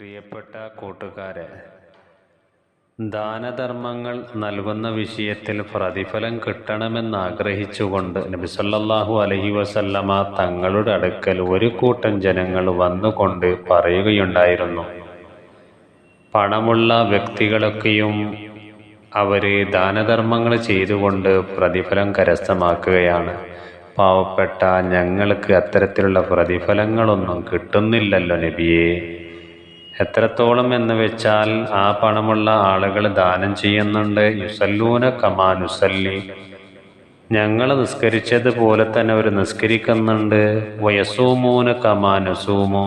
പ്രിയപ്പെട്ട കൂട്ടുകാരെ, ദാനധർമ്മങ്ങൾ നൽകുന്ന വിഷയത്തിൽ പ്രതിഫലം കിട്ടണമെന്നാഗ്രഹിച്ചുകൊണ്ട് നബി സല്ലല്ലാഹു അലൈഹി വസല്ലമ തങ്ങളുടെ അടുക്കൽ ഒരു കൂട്ടം ജനങ്ങൾ വന്നുകൊണ്ട് പറയുകയുണ്ടായിരുന്നു. പണമുള്ള വ്യക്തികളൊക്കെയും അവര് ദാനധർമ്മങ്ങൾ ചെയ്തുകൊണ്ട് പ്രതിഫലം കരസ്ഥമാക്കുകയാണ്. പാവപ്പെട്ട ഞങ്ങൾക്ക് അത്തരത്തിലുള്ള പ്രതിഫലങ്ങളൊന്നും കിട്ടുന്നില്ലല്ലോ നബിയേ. എത്രത്തോളം എന്ന് വെച്ചാൽ ആ പണമുള്ള ആളുകൾ ദാനം ചെയ്യുന്നുണ്ട്. യുസല്ലൂന കമാ നുസല്ലി, ഞങ്ങൾ നിസ്കരിച്ചതുപോലെ തന്നെ അവർ നിസ്കരിക്കുന്നുണ്ട്. വയസൂമൂന കമാ നസൂമു,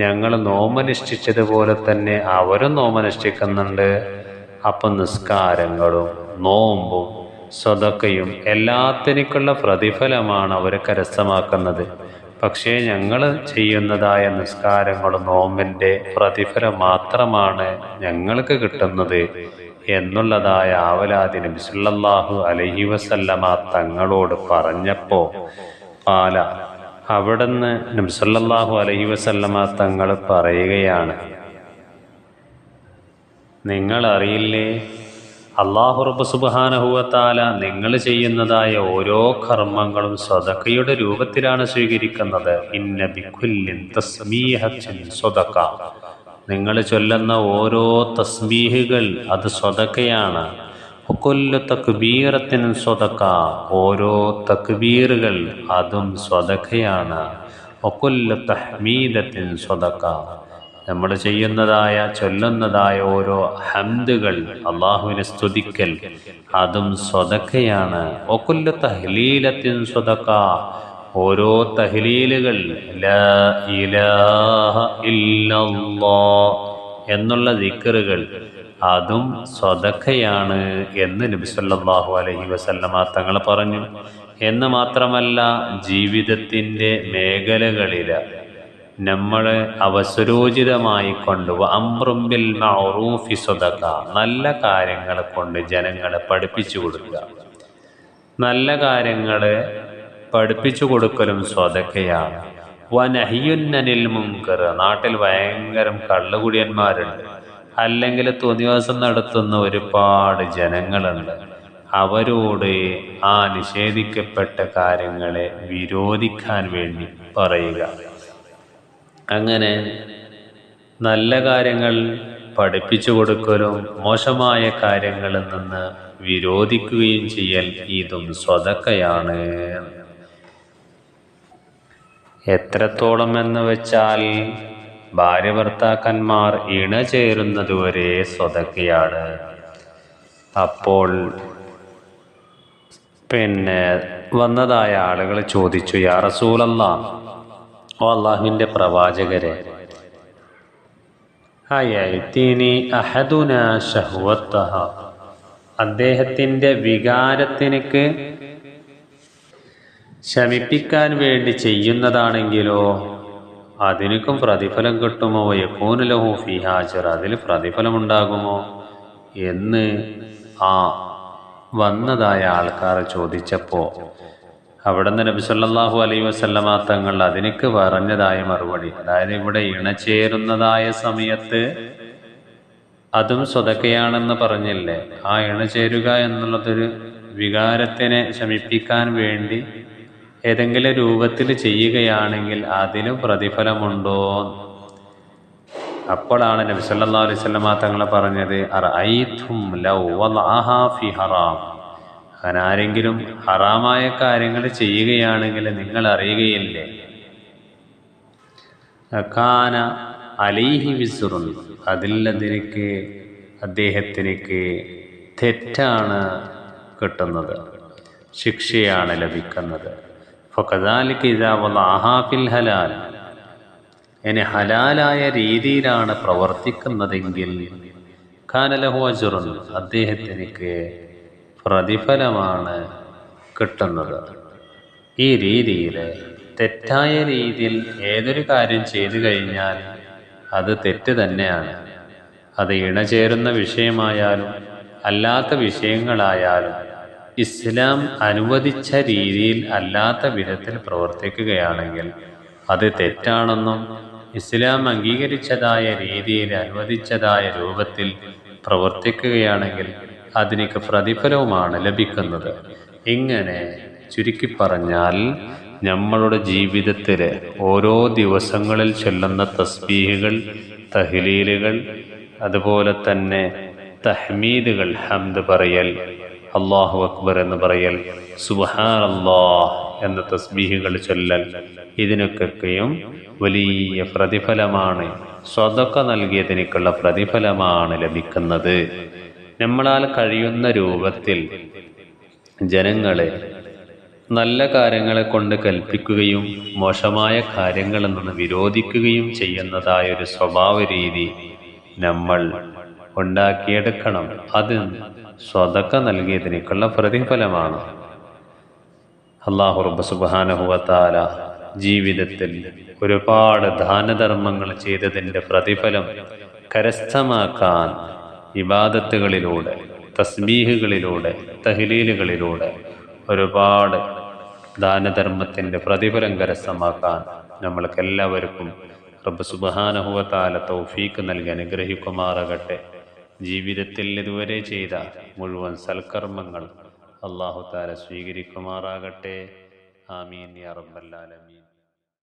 ഞങ്ങൾ നോമനുഷ്ഠിച്ചതുപോലെ തന്നെ അവരും നോമനുഷ്ഠിക്കുന്നുണ്ട്. അപ്പം നിസ്കാരങ്ങളും നോമ്പും സ്വതക്കയും എല്ലാത്തിനുള്ള പ്രതിഫലമാണ് അവർ കരസ്ഥമാക്കുന്നത്. പക്ഷേ ഞങ്ങൾ ചെയ്യുന്നതായ നിസ്കാരങ്ങളും നോമ്പിൻ്റെ പ്രതിഫലം മാത്രമാണ് ഞങ്ങൾക്ക് കിട്ടുന്നത് എന്നുള്ളതായ ആവലാതി നബി സല്ലല്ലാഹു അലൈഹി വസല്ലമ തങ്ങളോട് പറഞ്ഞപ്പോൾ അവിടുന്ന് നബി സല്ലല്ലാഹു അലൈഹി വസല്ലമ തങ്ങൾ പറയുകയാണ്, നിങ്ങൾ അറിയില്ലേ, അല്ലാഹു റബ്ബ് സുബ്ഹാനഹു വ തആല നിങ്ങൾ ചെയ്യുന്നതായ ഓരോ കർമ്മങ്ങളും സ്വതക്കയുടെ രൂപത്തിലാണ് സ്വീകരിക്കുന്നത്. ഇന്ന ബികുല്ലിൻ തസ്ബീഹത്തിൻ സ്വതക്ക, നിങ്ങൾ ചൊല്ലുന്ന ഓരോ തസ്ബീഹുകൾ അത് സ്വതക്കയാണ്. വകുല്ലു തക്ബീറത്തിൻ സ്വതക്ക, ഓരോ തക്ബീറുകൾ അതും സ്വതക്കയാണ്. വകുല്ലു തഹ്മീദത്തിൻ സ്വതക്ക, നമ്മൾ ചെയ്യുന്നതായ ചൊല്ലുന്നതായ ഓരോ ഹംദുകൾ അള്ളാഹുവിനെ സ്തുതിക്കൽ അതും സ്വതക്കയാണ്. വകുല്ലു തഹ്ലീലത്തിൻ സ്വതക്ക, ഓരോ തഹ്ലീലുകൾ ലാ ഇലാഹ ഇല്ലല്ലാഹ് എന്നുള്ള ദിക്റുകൾ അതും സ്വതക്കയാണ് എന്ന് നബി സല്ലല്ലാഹു അലൈഹി വസല്ലമ തങ്ങൾ പറഞ്ഞു. എന്ന് മാത്രമല്ല, ജീവിതത്തിൻ്റെ മേഖലകളിൽ നമ്മൾ അവസരോചിതമായി കൊണ്ട് അംറും ബിൽ മഅറൂഫി സ്വതക്ക, നല്ല കാര്യങ്ങൾ കൊണ്ട് ജനങ്ങളെ പഠിപ്പിച്ചു കൊടുക്കുക. നല്ല കാര്യങ്ങൾ പഠിപ്പിച്ചു കൊടുക്കലും സ്വതക്കയാണ്. വനഹിയുൻ അനിൽ മുൻകർ, നാട്ടിൽ ഭയങ്കരം കള്ളുകുടിയന്മാരുണ്ട്, അല്ലെങ്കിൽ തോന്നിവാസം നടത്തുന്ന ഒരുപാട് ജനങ്ങളുണ്ട്. അവരോട് ആ നിഷേധിക്കപ്പെട്ട കാര്യങ്ങളെ വിരോധിക്കാൻ വേണ്ടി പറയുക. അങ്ങനെ നല്ല കാര്യങ്ങൾ പഠിപ്പിച്ചു കൊടുക്കലും മോശമായ കാര്യങ്ങളിൽ നിന്ന് വിരോധിക്കുകയും ചെയ്യൽ ഇതും സ്വതക്കയാണ്. എത്രത്തോളം എന്ന് വെച്ചാൽ ഭാര്യ ഭർത്താക്കന്മാർ ഇണചേരുന്നതുവരെ സ്വതക്കയാണ്. അപ്പോൾ വന്നതായ ആളുകൾ ചോദിച്ചു, യാ റസൂലല്ലാഹ്, ഓ അല്ലാഹുവിൻ്റെ പ്രവാചകരെ, അയഅ്തിനി അഹദുനാ ശഹ്വതഹ, അദ്ദേഹത്തിൻ്റെ വികാരത്തിനക്ക് ശമിപ്പിക്കാൻ വേണ്ടി ചെയ്യുന്നതാണെങ്കിലോ അതിനൊക്കെ പ്രതിഫലം കിട്ടുമോ? യകൂനു ലഹു ഫീഹാ അജ്ർ, അതിൽ പ്രതിഫലമുണ്ടാകുമോ എന്ന് ആ വന്നതായ ആൾക്കാർ ചോദിച്ചപ്പോൾ അവിടുന്ന് നബി സല്ലല്ലാഹു അലൈഹി വസല്ലമ തങ്ങൾ അതിനൊക്കെ പറഞ്ഞതായ മറുപടി, അതായത് ഇവിടെ ഇണചേരുന്നതായ സമയത്ത് അതും സ്വതക്കയാണെന്ന് പറഞ്ഞില്ലേ, ആ ഇണചേരുക എന്നുള്ളതൊരു വികാരത്തിനെ ശമിപ്പിക്കാൻ വേണ്ടി ഏതെങ്കിലും രൂപത്തിൽ ചെയ്യുകയാണെങ്കിൽ അതിനും പ്രതിഫലമുണ്ടോ? അപ്പോഴാണ് നബി സല്ലല്ലാഹു അലൈഹി വസല്ലമ തങ്ങൾ പറഞ്ഞത്, അറഅയ്തും ലൗ വളഅഹാ ഫി ഹറാം, അങ്ങനെ ആരെങ്കിലും ഹറാമായ കാര്യങ്ങൾ ചെയ്യുകയാണെങ്കിൽ നിങ്ങൾ അറിയുകയില്ലേ, കാന അലൈഹി വിസ്റുൻ, അതിലതിനക്ക് അദ്ദേഹത്തിനക്ക് തെറ്റാണ് കിട്ടുന്നത്, ശിക്ഷയാണ് ലഭിക്കുന്നത്. ഫകദാലിക ഇദാ വളഅഹാ ഫിൽ ഹലാൽ, ഇനി ഹലാലായ രീതിയിലാണ് പ്രവർത്തിക്കുന്നതെങ്കിൽ കാന ലഹു അജ്റുൻ, അദ്ദേഹത്തിനക്ക് പ്രതിഫലമാണ് കിട്ടുന്നത്. ഈ രീതിയിൽ തെറ്റായ രീതിയിൽ ഏതൊരു കാര്യം ചെയ്തു കഴിഞ്ഞാൽ അത് തെറ്റ് തന്നെയാണ്. അത് ഇണചേരുന്ന വിഷയമായാലും അല്ലാത്ത വിഷയങ്ങളായാലും ഇസ്ലാം അനുവദിച്ച രീതിയിൽ അല്ലാത്ത വിധത്തിൽ പ്രവർത്തിക്കുകയാണെങ്കിൽ അത് തെറ്റാണെന്നും ഇസ്ലാം അംഗീകരിച്ചതായ രീതിയിൽ അനുവദിച്ചതായ രൂപത്തിൽ പ്രവർത്തിക്കുകയാണെങ്കിൽ അതിനൊക്കെ പ്രതിഫലവുമാണ് ലഭിക്കുന്നത്. ഇങ്ങനെ ചുരുക്കി പറഞ്ഞാൽ നമ്മളുടെ ജീവിതത്തിലെ ഓരോ ദിവസങ്ങളിൽ ചൊല്ലുന്ന തസ്ബീഹുകൾ, തഹ്ലീലുകൾ, അതുപോലെ തന്നെ തഹ്മീദുകൾ, ഹംദ് പറയൽ, അല്ലാഹു അക്ബർ എന്ന് പറയൽ, സുബ്ഹാനല്ലാഹ് എന്ന തസ്ബീഹുകൾ ചൊല്ലൽ, ഇതിനൊക്കെയും വലിയ പ്രതിഫലമാണ്, സ്വതക്ക നൽകിയതിനേക്കുള്ള പ്രതിഫലമാണ് ലഭിക്കുന്നത്. നമ്മളാൽ കഴിയുന്ന രൂപത്തിൽ ജനങ്ങളെ നല്ല കാര്യങ്ങളെ കൊണ്ട് കൽപ്പിക്കുകയും മോശമായ കാര്യങ്ങളിൽ നിന്ന് വിരോധിക്കുകയും ചെയ്യുന്നതായ ഒരു സ്വഭാവ രീതി നമ്മൾ ഉണ്ടാക്കിയെടുക്കണം. അത് സ്വതക്ക നൽകിയതിനേക്കുള്ള പ്രതിഫലമാണ്. അല്ലാഹു റബ്ബ് സുബ്ഹാനഹു വ തആല ജീവിതത്തിൽ ഒരുപാട് ദാനധർമ്മങ്ങൾ ചെയ്തതിൻ്റെ പ്രതിഫലം കരസ്ഥമാക്കാൻ ഇബാദത്തുകളിലൂടെ, തസ്ബീഹുകളിലൂടെ, തഹ്ലീലുകളിലൂടെ ഒരുപാട് ദാനധർമ്മത്തിൻ്റെ പ്രതിഫലം കരസ്ഥമാക്കാൻ നമ്മൾക്കെല്ലാവർക്കും റബ്ബ് സുബ്ഹാനഹു വ തആല തൗഫീഖ് നൽകി അനുഗ്രഹിക്കുമാറാകട്ടെ. ജീവിതത്തിൽ ഇതുവരെ ചെയ്ത മുഴുവൻ സൽക്കർമ്മങ്ങൾ അല്ലാഹു തആല സ്വീകരിക്കുമാറാകട്ടെ. ആമീൻ യാ റബ്ബൽ ആലമീൻ.